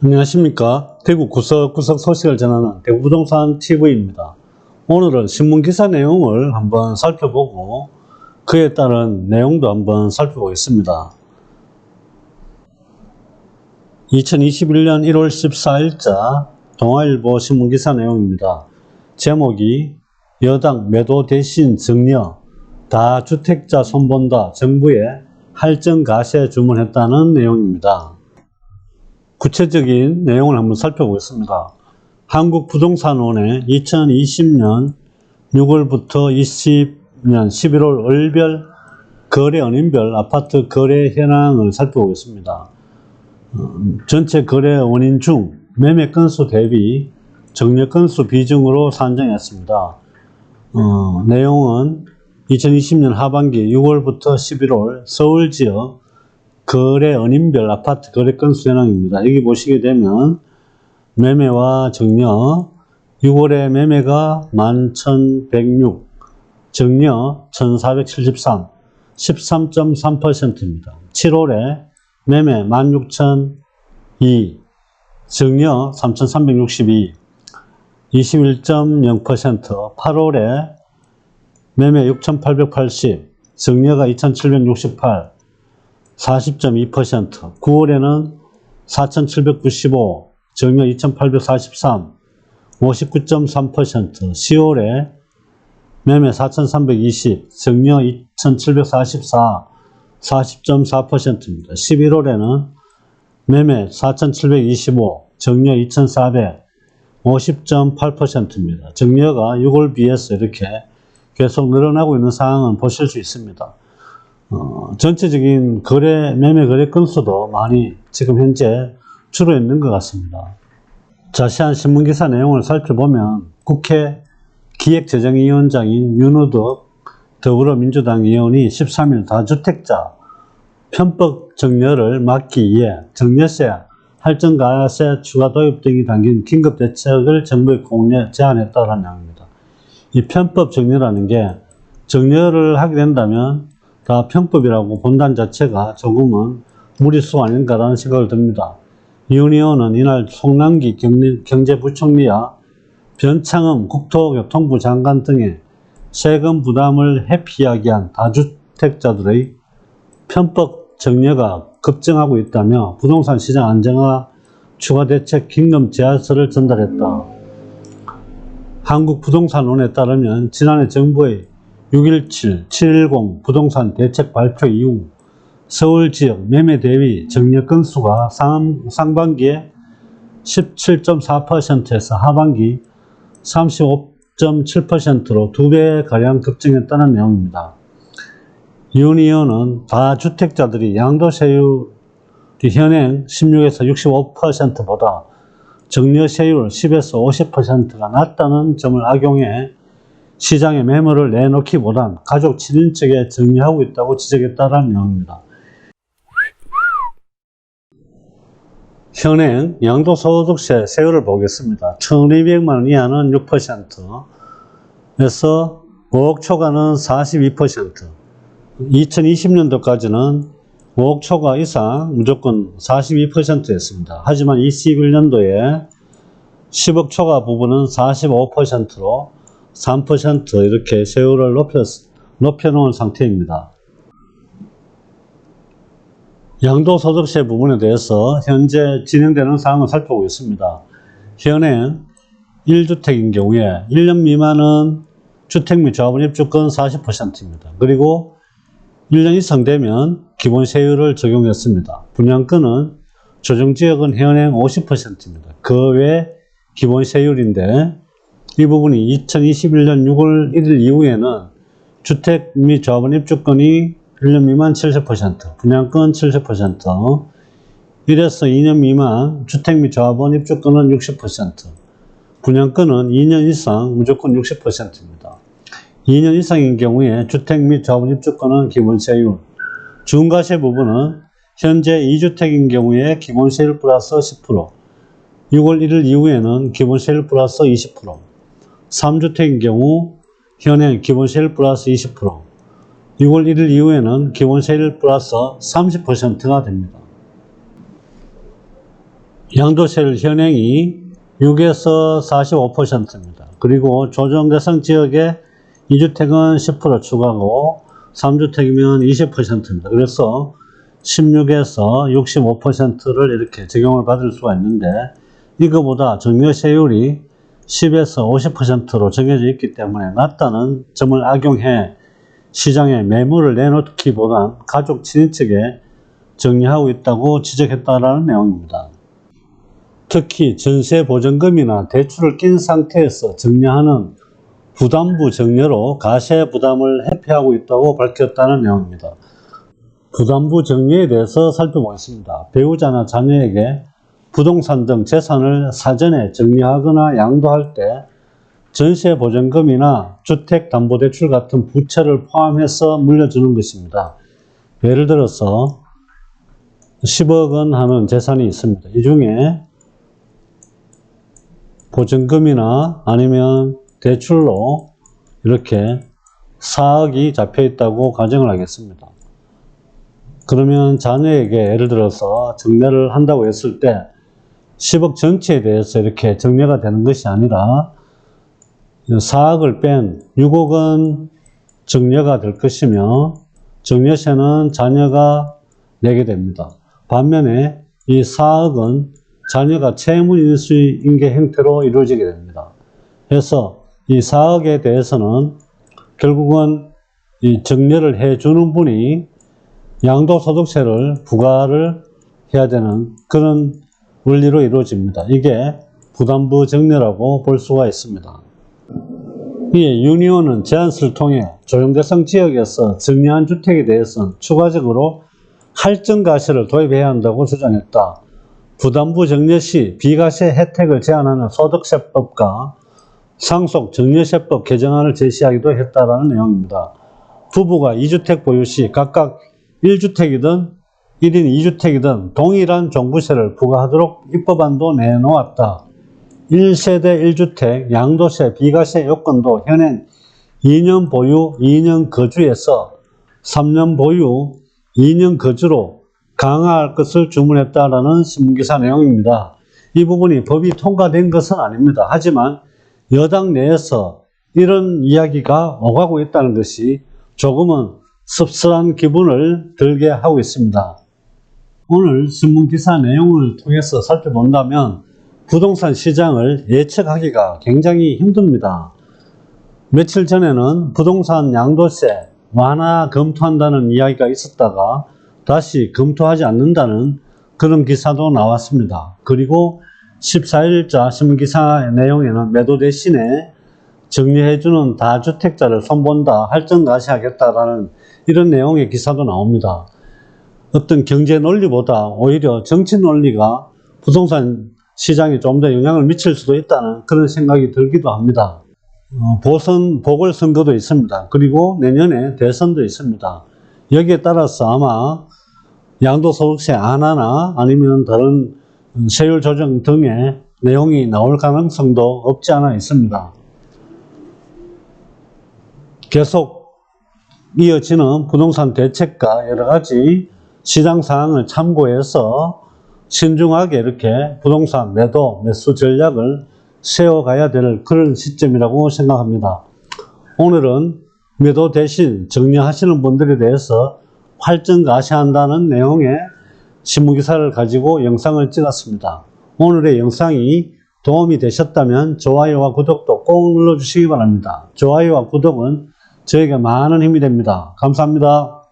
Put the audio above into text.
안녕하십니까. 대구 구석구석 소식을 전하는 대구부동산 TV입니다. 오늘은 신문기사 내용을 한번 살펴보고 그에 따른 내용도 한번 살펴보겠습니다. 2021년 1월 14일자 동아일보 신문기사 내용입니다. 제목이 여당 매도 대신 증여 다주택자 손본다 정부에 할증가세 주문했다는 내용입니다. 구체적인 내용을 한번 살펴보겠습니다. 한국부동산원의 2020년 6월부터 20년 11월 월별 거래 원인별 아파트 거래 현황을 살펴보겠습니다. 전체 거래 원인 중 매매 건수 대비 증여 건수 비중으로 산정했습니다. 내용은 2020년 하반기 6월부터 11월 서울 지역 거래 원인별 아파트 거래 건수 현황입니다. 여기 보시게 되면 매매와 증여 6월에 매매가 11,106, 증여 1,473, 13.3%입니다. 7월에 매매 16,002, 증여 3,362, 21.0%, 8월에 매매 6,880, 증여가 2,768, 40.2%, 9월에는 4,795, 증여 2,843, 59.3%, 10월에 매매 4,320, 증여 2,744, 40.4%입니다. 11월에는 매매 4,725, 증여 2,400, 50.8%입니다. 증여가 6월 비해서 이렇게 계속 늘어나고 있는 상황은 보실 수 있습니다. 전체적인 매매 거래 건수도 많이 지금 현재 줄어 있는 것 같습니다. 자세한 신문기사 내용을 살펴보면 국회 기획재정위원장인 윤우덕 더불어민주당 의원이 13일 다주택자 편법 증여를 막기 위해 증여세, 할증가세 추가 도입 등이 담긴 긴급대책을 정부에 공개 제안했다는 내용입니다. 이 편법 증여라는 게 증여를 하게 된다면 다 편법이라고 본다는 자체가 조금은 무리수 아닌가라는 생각을 듭니다. 윤 의원은 이날 송남기 경제부총리와 변창흠 국토교통부 장관 등의 세금 부담을 회피하기 위한 다주택자들의 편법 증여가 급증하고 있다며 부동산 시장 안정화 추가 대책 긴급 제안서를 전달했다. 한국부동산원에 따르면 지난해 정부의 6.17, 7.10 부동산 대책 발표 이후 서울 지역 매매 대비 증여 건수가 상반기에 17.4%에서 하반기 35.7%로 2배가량 급증했다는 내용입니다. 윤 의원은 다주택자들이 양도세율이 현행 16에서 65%보다 증여세율 10에서 50%가 낮다는 점을 악용해 시장에 매물을 내놓기보단 가족 7인측에 증여하고 있다고 지적했다는 내용입니다. 현행 양도소득세 세율을 보겠습니다. 1,200만원 이하는 6%에서 5억 초과는 42%, 2020년도까지는 5억 초과 이상 무조건 42%였습니다. 하지만 21년도에 10억 초과 부분은 45%로 3% 이렇게 세율을 높여놓은 상태입니다. 양도소득세 부분에 대해서 현재 진행되는 사항을 살펴보겠습니다. 현행 1주택인 경우에 1년 미만은 주택 및 조합원 입주권 40%입니다. 그리고 1년 이상 되면 기본세율을 적용했습니다. 분양권은 조정지역은 현행 50%입니다. 그 외 기본세율인데 이 부분이 2021년 6월 1일 이후에는 주택 및 조합원 입주권이 1년 미만 70%, 분양권 70%, 1에서 2년 미만 주택 및 조합원 입주권은 60%, 분양권은 2년 이상 무조건 60%입니다. 2년 이상인 경우에 주택 및 조합원 입주권은 기본세율, 중과세 부분은 현재 2주택인 경우에 기본세율 플러스 10%, 6월 1일 이후에는 기본세율 플러스 20%, 3주택인 경우 현행 기본세율 플러스 20%, 6월 1일 이후에는 기본세율 플러스 30%가 됩니다. 양도세율 현행이 6에서 45%입니다. 그리고 조정 대상 지역에 2주택은 10% 추가고 3주택이면 20%입니다. 그래서 16에서 65%를 이렇게 적용을 받을 수가 있는데, 이거보다 증여세율이 10에서 50%로 정해져 있기 때문에 낮다는 점을 악용해 시장에 매물을 내놓기보단 가족 친인척에 정리하고 있다고 지적했다라는 내용입니다. 특히 전세 보증금이나 대출을 낀 상태에서 정리하는 부담부 정리로 가세 부담을 회피하고 있다고 밝혔다는 내용입니다. 부담부 정리에 대해서 살펴보겠습니다. 배우자나 자녀에게 부동산 등 재산을 사전에 정리하거나 양도할 때 전세 보증금이나 주택담보대출 같은 부채를 포함해서 물려주는 것입니다. 예를 들어서 10억 원 하는 재산이 있습니다. 이 중에 보증금이나 아니면 대출로 이렇게 4억이 잡혀 있다고 가정을 하겠습니다. 그러면 자녀에게 예를 들어서 정리를 한다고 했을 때 10억 전체에 대해서 이렇게 정리가 되는 것이 아니라 4억을 뺀 6억은 정리가 될 것이며 정리세는 자녀가 내게 됩니다. 반면에 이 4억은 자녀가 채무인수인계 형태로 이루어지게 됩니다. 그래서 이 4억에 대해서는 결국은 이 정리를 해주는 분이 양도소득세를 부과를 해야 되는 그런 원리로 이루어집니다. 이게 부담부 정리라고 볼 수가 있습니다. 이에 유니온은 제안서를 통해 조정대상 지역에서 정리한 주택에 대해서는 추가적으로 할증가세를 도입해야 한다고 주장했다. 부담부 정리 시 비과세 혜택을 제한하는 소득세법과 상속 정리세법 개정안을 제시하기도 했다라는 내용입니다. 부부가 2주택 보유 시 각각 1주택이든 1인 2주택이든 동일한 종부세를 부과하도록 입법안도 내놓았다. 1세대 1주택 양도세 비과세 요건도 현행 2년 보유 2년 거주에서 3년 보유 2년 거주로 강화할 것을 주문했다라는 신문기사 내용입니다. 이 부분이 법이 통과된 것은 아닙니다. 하지만 여당 내에서 이런 이야기가 오가고 있다는 것이 조금은 씁쓸한 기분을 들게 하고 있습니다. 오늘 신문기사 내용을 통해서 살펴본다면 부동산 시장을 예측하기가 굉장히 힘듭니다. 며칠 전에는 부동산 양도세 완화 검토한다는 이야기가 있었다가 다시 검토하지 않는다는 그런 기사도 나왔습니다. 그리고 14일자 신문기사 내용에는 매도 대신에 정리해주는 다주택자를 손본다, 할증가세하겠다라는 이런 내용의 기사도 나옵니다. 어떤 경제 논리보다 오히려 정치 논리가 부동산 시장에 좀 더 영향을 미칠 수도 있다는 그런 생각이 들기도 합니다. 보궐선거도 있습니다. 그리고 내년에 대선도 있습니다. 여기에 따라서 아마 양도소득세 완화나 아니면 다른 세율 조정 등의 내용이 나올 가능성도 없지 않아 있습니다. 계속 이어지는 부동산 대책과 여러 가지 시장 상황을 참고해서 신중하게 이렇게 부동산 매도, 매수 전략을 세워가야 될 그런 시점이라고 생각합니다. 오늘은 매도 대신 정리하시는 분들에 대해서 할증가세한다는 내용의 신문기사를 가지고 영상을 찍었습니다. 오늘의 영상이 도움이 되셨다면 좋아요와 구독도 꼭 눌러주시기 바랍니다. 좋아요와 구독은 저에게 많은 힘이 됩니다. 감사합니다.